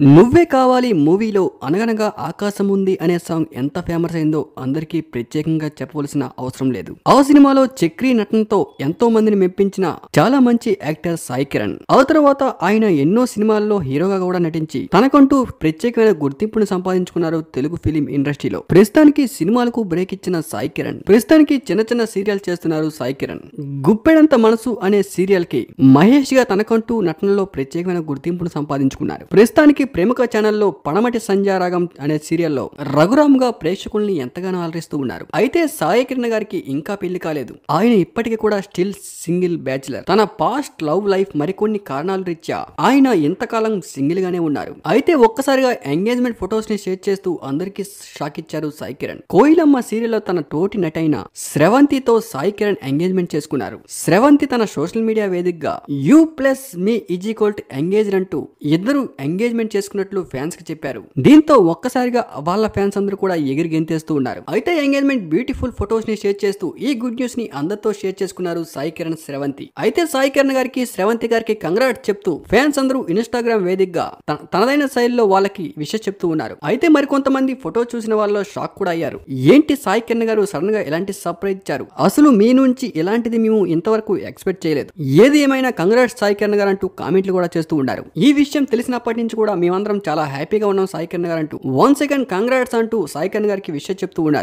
నువ్వే కావాలి మూవీలో అనగనగా ఆకాశం ఉంది అనే సాంగ్ ఎంత ఫేమస్ అయిందో అందరికీ ప్రత్యేకంగా చెప్పవలసిన అవసరం లేదు. ఆ సినిమాలో చక్రి నటనతో ఎంతో మందిని మెప్పించిన చాలా మంచి యాక్టర్ సాయి కిరణ్. ఆ తర్వాత ఆయన ఎన్నో సినిమాల్లో హీరోగా కూడా నటించి తనకంటూ ప్రత్యేకమైన గుర్తింపును సంపాదించుకున్నారు తెలుగు ఫిలిం ఇండస్ట్రీలో. ప్రస్తుతానికి సినిమాలకు బ్రేక్ ఇచ్చిన సాయి కిరణ్ ప్రస్తుతానికి చిన్న చిన్న సీరియల్ చేస్తున్నారు. సాయి కిరణ్ గుప్పెడంత మనసు అనే సీరియల్ కి మహేష్ గా తనకంటూ నటనలో ప్రత్యేకమైన గుర్తింపును సంపాదించుకున్నారు. ప్రస్తుతానికి ప్రముఖ ఛానల్లో పడమటి సంధ్యారాగం అనే సీరియల్లో రఘురామ్ గా ప్రేక్షకుల్ని ఎంతగానో అలరిస్తూ ఉన్నారు. అయితే సాయి కిరణ్ గారికి ఇంకా పెళ్లి కాలేదు. ఆయన ఇప్పటికీ కూడా స్టిల్ సింగిల్ బ్యాచులర్. తన పాస్ట్ లవ్ లైఫ్ మరికొన్ని కారణాల రీత్యా ఆయన ఇంతకాలం సింగిల్ గానే ఉన్నారు. అయితే ఒక్కసారిగా ఎంగేజ్మెంట్ ఫొటోస్ ని షేర్ చేస్తూ అందరికీ షాక్ ఇచ్చారు సాయి కిరణ్. కోయిలమ్మ సీరియల్లో తన తోటి నటైన స్రవంతితో సాయి కిరణ్ ఎంగేజ్మెంట్ చేసుకున్నారు. స్రవంతి తన సోషల్ మీడియా వేదికగా you plus me is equal to engaged అంటూ ఇద్దరు ఎంగేజ్మెంట్ చేసుకున్నట్లు ఫ్యాన్స్ కి చెప్పారు. దీంతో ఒక్కసారిగా వాళ్ళ ఫ్యాన్స్ అందరూ కూడా ఎగిరి గెంతేస్తూ ఉన్నారు. అయితే ఎంగేజ్మెంట్ బ్యూటిఫుల్ ఫొటోస్ ని షేర్ చేస్తూ ఈ గుడ్ న్యూస్ ని అందరితో షేర్ చేసుకున్నారు సాయి కిరణ్ స్రవంతి. అయితే సాయి కిరణ్ గారికి స్రవంతి గారికి కంగ్రాట్ చెప్తూ ఫ్యాన్స్ అందరూ ఇన్స్టాగ్రామ్ వేదికగా తనదైన శైలిలో వాళ్ళకి విషెస్ చెప్తూ ఉన్నారు. అయితే మరికొంతమంది ఫోటో చూసిన వాళ్ళు షాక్ కూడా అయ్యారు. ఏంటి సాయి కిరణ్ గారు సడన్ గా ఎలాంటి సర్ప్రైజ్ ఇచ్చారు, అసలు మీ నుంచి ఇలాంటిది మేము ఇంతవరకు ఎక్స్పెక్ట్ చేయలేదు, ఏది ఏమైనా కంగ్రాట్స్ సాయి కిరణ్ గారు అంటూ కామెంట్లు కూడా చేస్తూ ఉన్నారు. ఈ విషయం తెలిసినప్పటి నుంచి కూడా మేమందరం చాలా హ్యాపీగా ఉన్నాం సాయి కిరణ్ గారు అంటూ వన్స్ అగైన్ కంగ్రాట్స్ అంటూ సాయి కిరణ్ గారికి విషయం చెప్తూ ఉన్నారు.